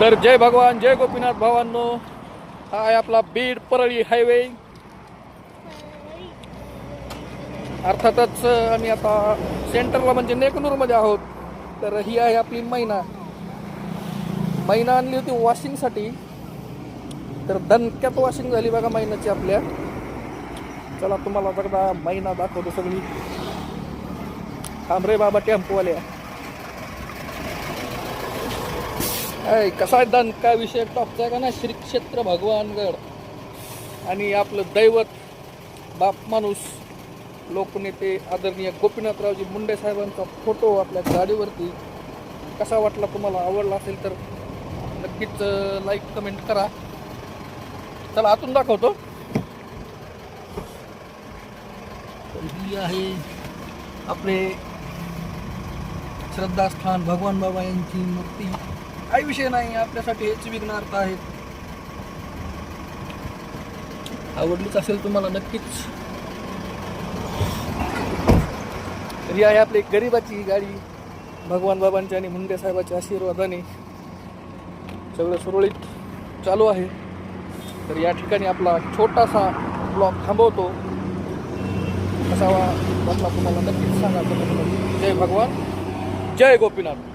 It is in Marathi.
तर जय भगवान जय गोपीनाथ भावांनो, हा आहे आपला बीड परळी हायवे। अर्थातच आम्ही आता सेंटरला म्हणजे नेकनूरमध्ये आहोत। तर ही आहे आपली मैना आणली होती वॉशिंगसाठी, तर दणक्यात वॉशिंग झाली बघा मैनाची आपल्या। चला तुम्हाला एकदा मैना दाखवतो सगळी। थांब रे बाबा टेम्पोवाल्या, कसा आहे दणका विषय टॉपचा का ना। श्री क्षेत्र भगवानगड आणि आपलं दैवत बाप माणूस लोकनेते आदरणीय गोपीनाथरावजी मुंडे साहेबांचा फोटो आपल्या गाडीवरती। कसा वाटला तुम्हाला, आवडला असेल तर नक्कीच लाईक कमेंट करा। चला आतून दाखवतो। ही आहे आपले श्रद्धास्थान भगवान बाबा यांची मूर्ती। काही विषय नाही, आपल्यासाठी हेच विघ्नार्थ आहेत। आवडलीच असेल तुम्हाला नक्कीच। ही आहे आपली गरिबाची गाडी। भगवान बाबांच्या आणि मुंडे साहेबांच्या आशीर्वादाने सगळं सुरळीत चालू आहे। तर या ठिकाणी आपला छोटासा ब्लॉग थांबवतो। कसा वाटला तुम्हाला नक्कीच सांगा। जय भगवान जय गोपीनाथ।